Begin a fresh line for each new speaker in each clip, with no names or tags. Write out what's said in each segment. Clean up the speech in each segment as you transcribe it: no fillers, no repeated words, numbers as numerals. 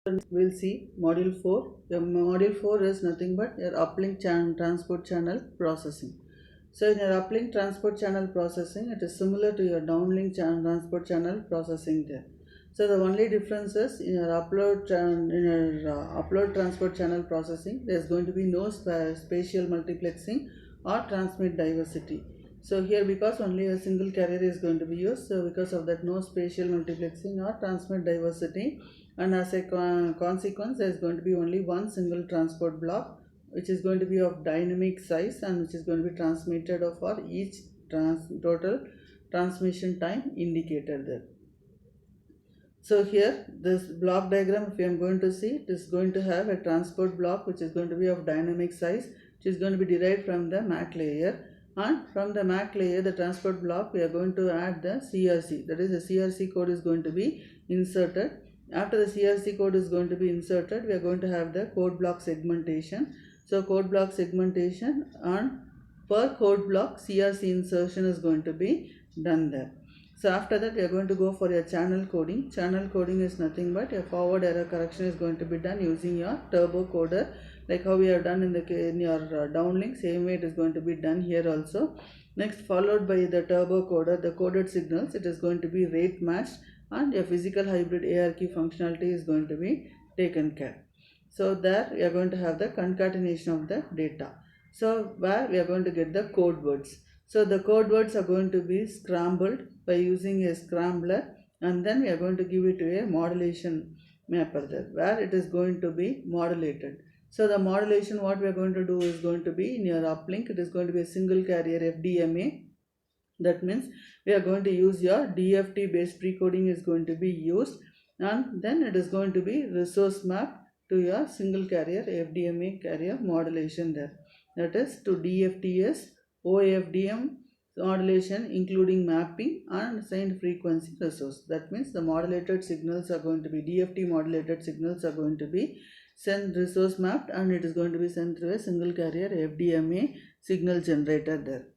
We'll see module 4. The module 4 is nothing but your uplink transport channel processing. So in your uplink transport channel processing, it is similar to your downlink transport channel processing there. So the only difference is in your upload upload transport channel processing, there is going to be no spatial multiplexing or transmit diversity. So here, because only a single carrier is going to be used, so because of that, no spatial multiplexing or transmit diversity, and as a consequence, there is going to be only one single transport block, which is going to be of dynamic size and which is going to be transmitted for each total transmission time indicated there. So here, this block diagram, if I am going to see, it is going to have a transport block which is going to be of dynamic size, which is going to be derived from the MAC layer, and from the MAC layer, the transport block, we are going to add the CRC, that is the CRC code is going to be inserted. After the CRC code is going to be inserted, we are going to have the code block segmentation. So code block segmentation, and per code block CRC insertion is going to be done there. So after that, we are going to go for your channel coding. Channel coding is nothing but a forward error correction is going to be done using your turbo coder, like how we have done in your downlink. Same way it is going to be done here also. Next, followed by the turbo coder, the coded signals, it is going to be rate matched, and a physical hybrid ARK functionality is going to be taken care. So there we are going to have the concatenation of the data. So where we are going to get the code words. So the code words are going to be scrambled by using a scrambler, and then we are going to give it to a modulation mapper there, where it is going to be modulated. So the modulation, what we are going to do is going to be in your uplink, it is going to be a single carrier FDMA. That means we are going to use your DFT based precoding is going to be used, and then it is going to be resource mapped to your single carrier FDMA carrier modulation there. That is to DFTS OFDM modulation including mapping and assigned frequency resource. That means the modulated signals are going to be DFT modulated signals are going to be sent resource mapped, and it is going to be sent through a single carrier FDMA signal generator there.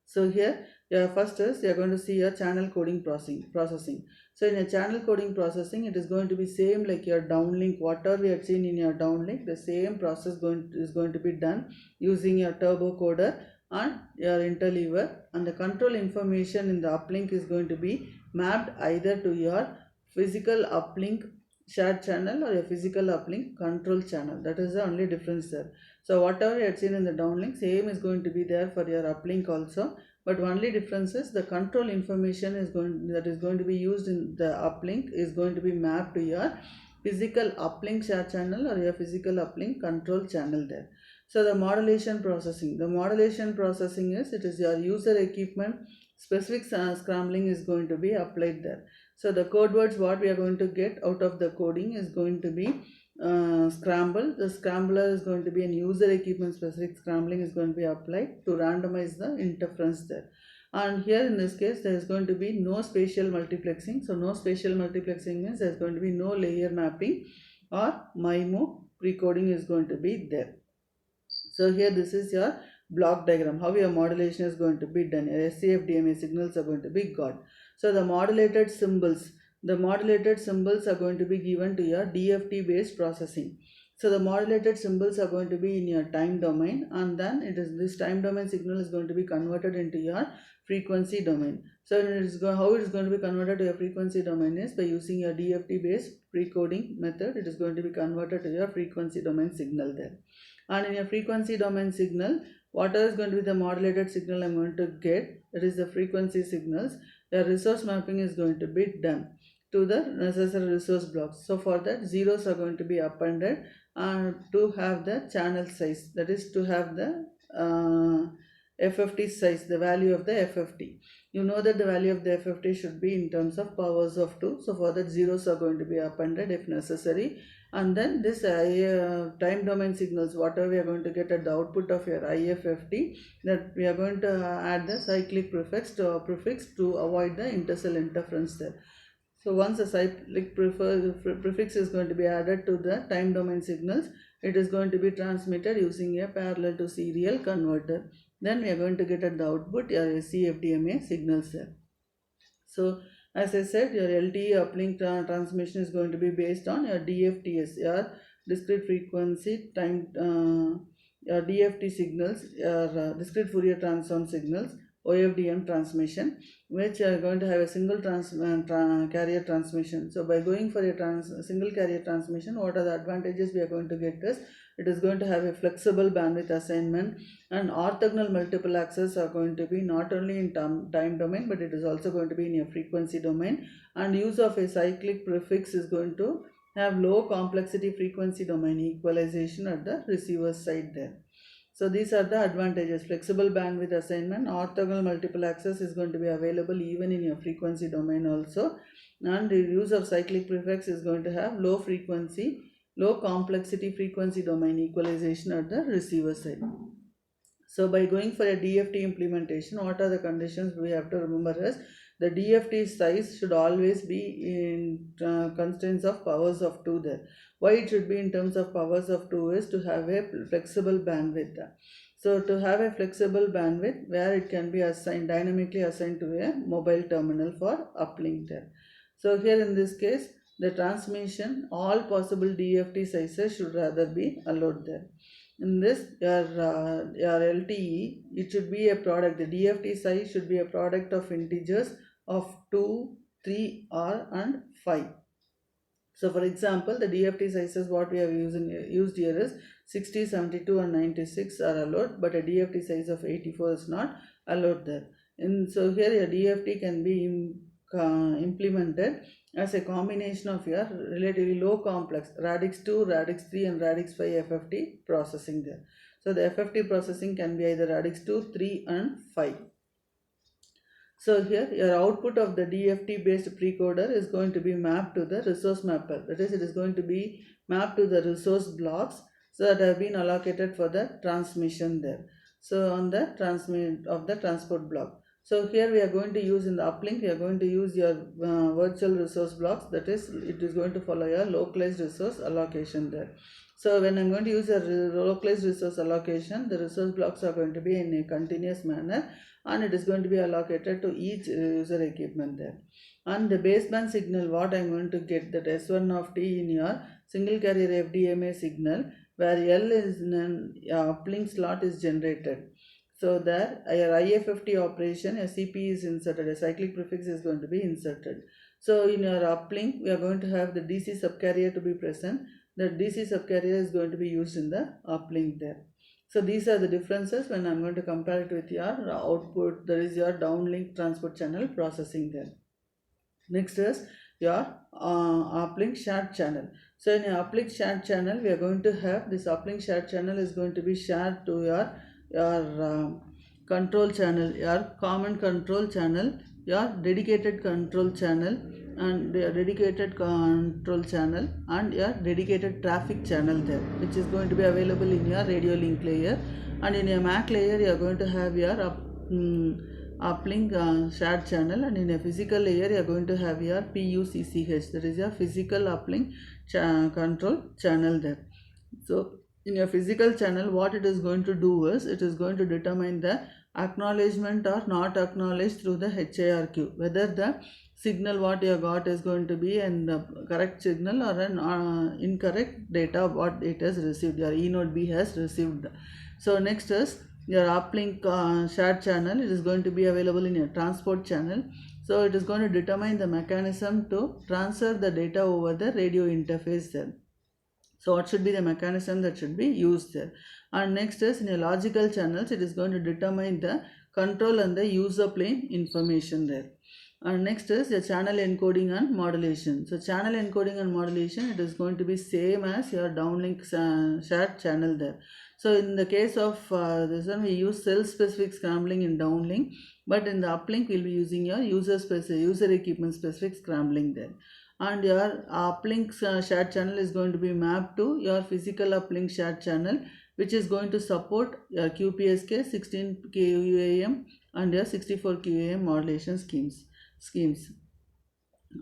So here, first is you are going to see your channel coding processing. So in a channel coding processing, it is going to be same like your downlink. Whatever we have seen in your downlink, the same process is going to be done using your turbo coder and your interleaver, and the control information in the uplink is going to be mapped either to your physical uplink shared channel or a physical uplink control channel. That is the only difference there. So whatever you had seen in the downlink, same is going to be there for your uplink also, but only difference is the control information that is going to be used in the uplink is going to be mapped to your physical uplink share channel or your physical uplink control channel there. So the modulation processing is, it is your user equipment specific scrambling is going to be applied there. So the code words what we are going to get out of the coding is going to be scramble. The scrambler is going to be an user equipment specific scrambling is going to be applied to randomize the interference there. And here in this case, there is going to be no spatial multiplexing. So no spatial multiplexing means there is going to be no layer mapping or MIMO precoding is going to be there. So here this is your block diagram, how your modulation is going to be done. Your SCFDMA signals are going to be got. So the modulated symbols are going to be given to your DFT based processing. So the modulated symbols are going to be in your time domain, and then this time domain signal is going to be converted into your frequency domain. So how it is going to be converted to your frequency domain is by using your DFT based precoding method. It is going to be converted to your frequency domain signal there. And in your frequency domain signal, whatever is going to be the modulated signal I am going to get, that is the frequency signals, the resource mapping is going to be done to the necessary resource blocks. So for that, zeros are going to be appended and to have the channel size, that is to have the FFT size, the value of the FFT. You know that the value of the FFT should be in terms of powers of 2. So for that, zeros are going to be appended if necessary. And then this time domain signals, whatever we are going to get at the output of your IFFT, that we are going to add the cyclic prefix to avoid the intercell interference there. So once a cyclic prefix is going to be added to the time domain signals, it is going to be transmitted using a parallel to serial converter. Then we are going to get at the output your CFDMA signals there. So As I said, your LTE uplink transmission is going to be based on your DFTS, your discrete frequency time, your DFT signals, your discrete Fourier transform signals, OFDM transmission, which are going to have a single carrier transmission. So by going for a single carrier transmission, what are the advantages we are going to get is, it is going to have a flexible bandwidth assignment, and orthogonal multiple access are going to be not only in time domain, but it is also going to be in your frequency domain, and use of a cyclic prefix is going to have low complexity frequency domain equalization at the receiver side there. So these are the advantages: flexible bandwidth assignment, orthogonal multiple access is going to be available even in your frequency domain also, and the use of cyclic prefix is going to have low complexity frequency domain equalization at the receiver side. So by going for a DFT implementation, what are the conditions we have to remember is, the DFT size should always be in constraints of powers of 2 there. Why it should be in terms of powers of 2 is to have a flexible bandwidth. So to have a flexible bandwidth where it can be assigned, dynamically assigned to a mobile terminal for uplink there. So here in this case, the transmission, all possible DFT sizes should rather be allowed there. In this, your LTE, it should be a product, the DFT size should be a product of integers of 2, 3, or and 5. So for example, the DFT sizes what we have used here is 60, 72 and 96 are allowed, but a DFT size of 84 is not allowed there. And so here your DFT can be implemented as a combination of your relatively low complex radix 2, radix 3 and radix 5 FFT processing there. So the FFT processing can be either radix 2, 3 and 5. So here your output of the DFT based precoder is going to be mapped to the resource mapper. That is, it is going to be mapped to the resource blocks that have been allocated for the transmission there. So on the transmit of the transport block. So here we are going to use, in the uplink, we are going to use your virtual resource blocks. That is, it is going to follow your localized resource allocation there. So when I am going to use a localized resource allocation, the resource blocks are going to be in a continuous manner, and it is going to be allocated to each user equipment there. And the baseband signal, what I am going to get, that S1 of t in your single carrier FDMA signal, where L is in an uplink slot is generated. So there your IFFT operation, a CP is inserted, a cyclic prefix is going to be inserted. So in your uplink, we are going to have the DC subcarrier to be present. The DC subcarrier is going to be used in the uplink there. So these are the differences when I am going to compare it with your output, that is your downlink transport channel processing there. Next is your uplink shared channel. So in your uplink shared channel, we are going to have this uplink shared channel is going to be shared to your control channel, your common control channel, your dedicated control channel, and your dedicated control channel, and your dedicated traffic channel there, which is going to be available in your radio link layer. And in your MAC layer, you are going to have your uplink shared channel, and in a physical layer, you are going to have your PUCCH, that is your physical uplink control channel there. So in your physical channel, what it is going to do is, it is going to determine the acknowledgement or not acknowledged through the HARQ, whether the signal what you got is going to be an correct signal or an incorrect data what it has received, your E node B has received. So next is your uplink shared channel. It is going to be available in your transport channel. So it is going to determine the mechanism to transfer the data over the radio interface there. So what should be the mechanism that should be used there. And next is in your logical channels, it is going to determine the control and the user plane information there. And next is the channel encoding and modulation. So channel encoding and modulation, it is going to be same as your downlink shared channel there. So in the case of this one, we use cell specific scrambling in downlink, but in the uplink we will be using your user equipment specific scrambling there. And your uplink shared channel is going to be mapped to your physical uplink shared channel, which is going to support your QPSK 16 QAM and your 64 QAM modulation schemes.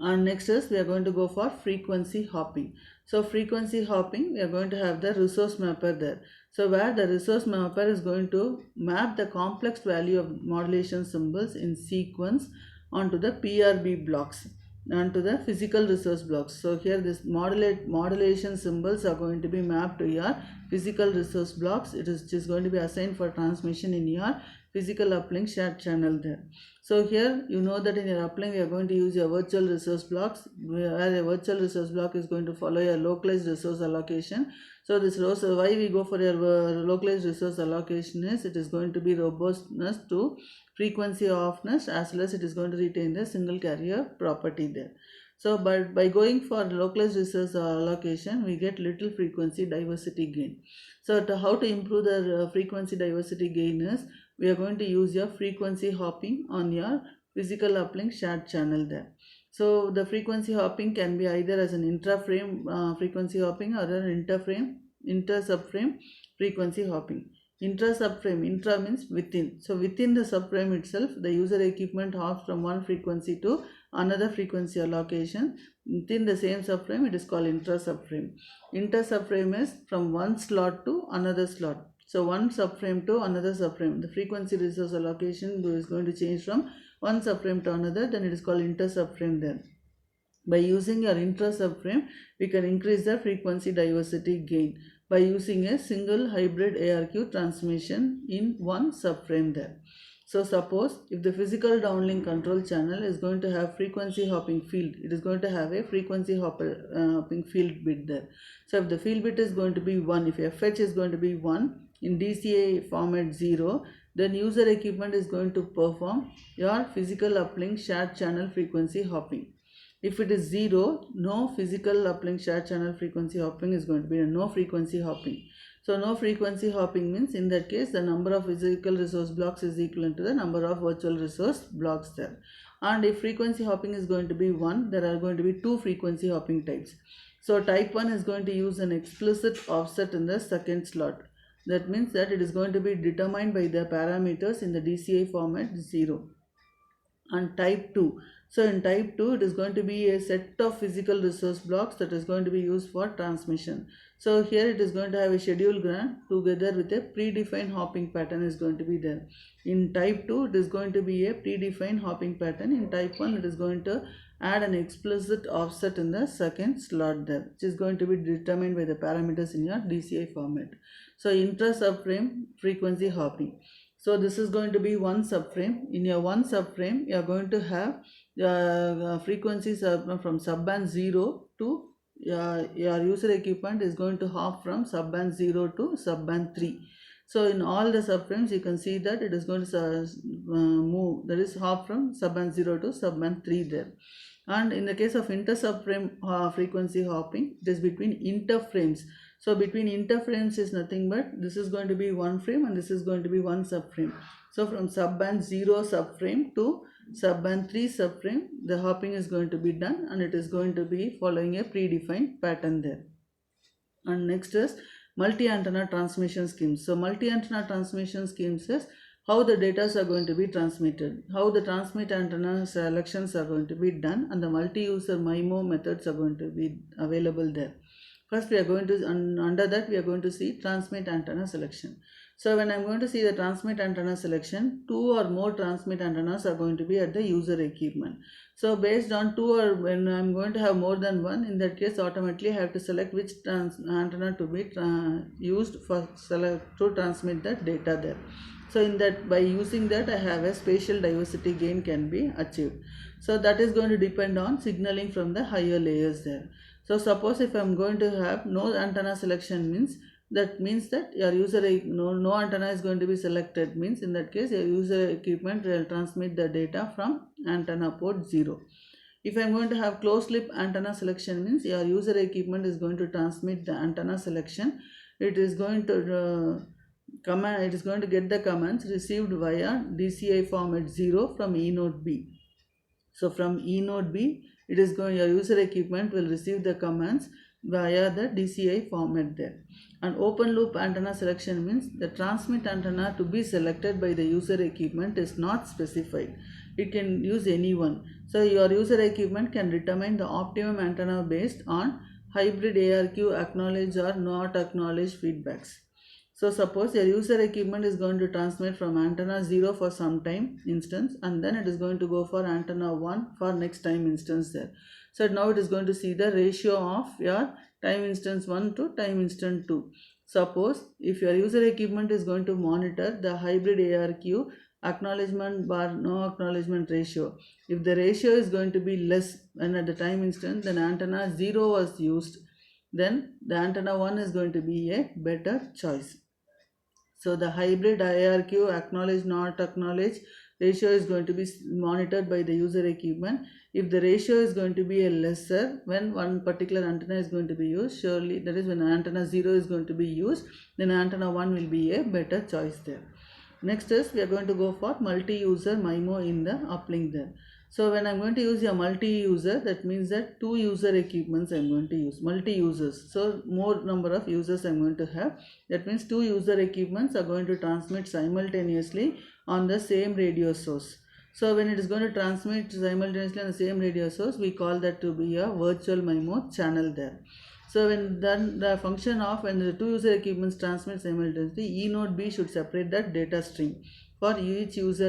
And next is we are going to go for frequency hopping. So frequency hopping, we are going to have the resource mapper there. So where the resource mapper is going to map the complex value of modulation symbols in sequence onto the PRB blocks, onto the physical resource blocks. So here this modulation symbols are going to be mapped to your physical resource blocks. It is just going to be assigned for transmission in your physical uplink shared channel there. So here you know that in your uplink we are going to use your virtual resource blocks, where a virtual resource block is going to follow your localized resource allocation. So this why we go for your localized resource allocation is it is going to be robustness to frequency offness, as well as it is going to retain the single carrier property there. So by going for localized resource allocation, we get little frequency diversity gain. So how to improve the frequency diversity gain is we are going to use your frequency hopping on your physical uplink shared channel there. So the frequency hopping can be either as an intra-frame frequency hopping or an inter-subframe frequency hopping. Intra-subframe, intra means within. So within the subframe itself, the user equipment hops from one frequency to another frequency allocation. Within the same subframe, it is called intra-subframe. Inter-subframe is from one slot to another slot. So one subframe to another subframe. The frequency resource allocation is going to change from one subframe to another, then it is called inter-subframe then. By using your intra-subframe, we can increase the frequency diversity gain by using a single hybrid ARQ transmission in one subframe there. So suppose if the physical downlink control channel is going to have frequency hopping field, it is going to have a frequency hopping field bit there. So if the field bit is going to be 1, if your fetch is going to be 1 in DCA format 0, then user equipment is going to perform your physical uplink shared channel frequency hopping. If it is 0, no physical uplink shared channel frequency hopping is going to be no frequency hopping. So no frequency hopping means in that case the number of physical resource blocks is equivalent to the number of virtual resource blocks there. And if frequency hopping is going to be 1, there are going to be 2 frequency hopping types. So type 1 is going to use an explicit offset in the second slot. That means that it is going to be determined by the parameters in the DCA format 0. And type 2. So in type 2, it is going to be a set of physical resource blocks that is going to be used for transmission. So here it is going to have a schedule graph together with a predefined hopping pattern is going to be there. In type 2, it is going to be a predefined hopping pattern. In type 1, it is going to add an explicit offset in the second slot there, which is going to be determined by the parameters in your DCA format. So intra-subframe frequency hopping. So this is going to be one subframe. In your one subframe, you are going to have frequencies from subband 0 to your user equipment is going to hop from subband 0 to subband 3. So in all the subframes, you can see that it is going to move, that is hop from subband 0 to subband 3 there. And in the case of inter-subframe frequency hopping, it is between interframes. So between interframes is nothing but this is going to be one frame and this is going to be one subframe. So from subband 0 subframe to subband 3 subframe, the hopping is going to be done and it is going to be following a predefined pattern there. And next is multi-antenna transmission schemes. So multi-antenna transmission schemes is how the data are going to be transmitted, how the transmit antenna selections are going to be done, and the multi-user MIMO methods are going to be available there. First we are going to, under that we are going to see transmit antenna selection. So when I am going to see the transmit antenna selection, 2 or more transmit antennas are going to be at the user equipment. So based on 2 or when I am going to have more than 1, in that case automatically I have to select which antenna to be used for to transmit the data there. So in that, by using that, I have a spatial diversity gain can be achieved. So that is going to depend on signaling from the higher layers there. So suppose if I am going to have no antenna selection means that your user no antenna is going to be selected, means in that case your user equipment will transmit the data from antenna port 0. If I am going to have closed loop antenna selection means your user equipment is going to transmit the antenna selection. It is going to it is going to get the commands received via DCI format 0 from E node B. So from E node B, it is going, your user equipment will receive the commands via the DCI format there. And open loop antenna selection means the transmit antenna to be selected by the user equipment is not specified. It can use any one. So your user equipment can determine the optimum antenna based on hybrid ARQ acknowledge or not acknowledge feedbacks. So suppose your user equipment is going to transmit from antenna 0 for some time instance, and then it is going to go for antenna 1 for next time instance there. So now it is going to see the ratio of your time instance 1 to time instance 2. Suppose if your user equipment is going to monitor the hybrid ARQ acknowledgement bar no acknowledgement ratio. If the ratio is going to be less when at the time instance, then antenna 0 was used, then the antenna 1 is going to be a better choice. So the hybrid IRQ acknowledge not acknowledge ratio is going to be monitored by the user equipment. If the ratio is going to be a lesser when one particular antenna is going to be used, surely that is when antenna 0 is going to be used, then antenna 1 will be a better choice there. Next is we are going to go for multi-user MIMO in the uplink there. So when I am going to use a multi-user, that means that two user equipments I am going to use, multi-users. So more number of users I am going to have. That means two user equipments are going to transmit simultaneously on the same radio source. So when it is going to transmit simultaneously on the same radio source, we call that to be a virtual MIMO channel there. So when then the function of when the two user equipments transmit simultaneously, E node B should separate that data stream for each user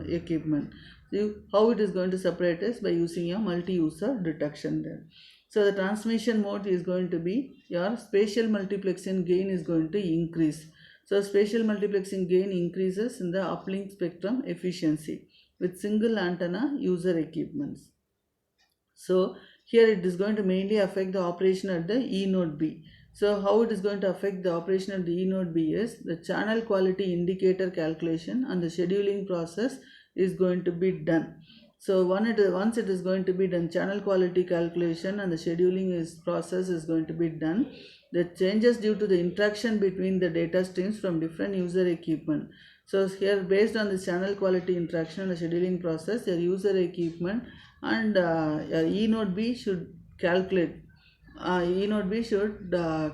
equipment. So how it is going to separate is by using a multi-user detection there. So the transmission mode is going to be your spatial multiplexing gain is going to increase. So spatial multiplexing gain increases in the uplink spectrum efficiency with single antenna user equipments. So here it is going to mainly affect the operation at the E node B. So how it is going to affect the operation at the E node B is the channel quality indicator calculation and the scheduling process is going to be done. So once it is going to be done, channel quality calculation and the scheduling process is going to be done. The changes due to the interaction between the data streams from different user equipment. So here based on the channel quality interaction and the scheduling process, your user equipment and E node B should calculate.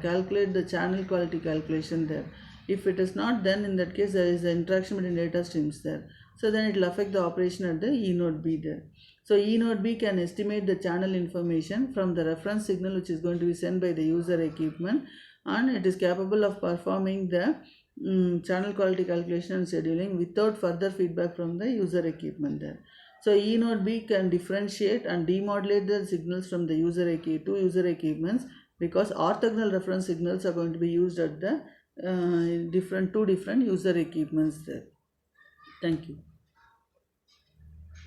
calculate the channel quality calculation there. If it is not, then in that case there is an interaction between data streams there. So then it will affect the operation at the E node B there. So E node B can estimate the channel information from the reference signal which is going to be sent by the user equipment, and it is capable of performing the channel quality calculation and scheduling without further feedback from the user equipment there. So E node B can differentiate and demodulate the signals from the two user equipments, because orthogonal reference signals are going to be used at the two different user equipments there. Thank you.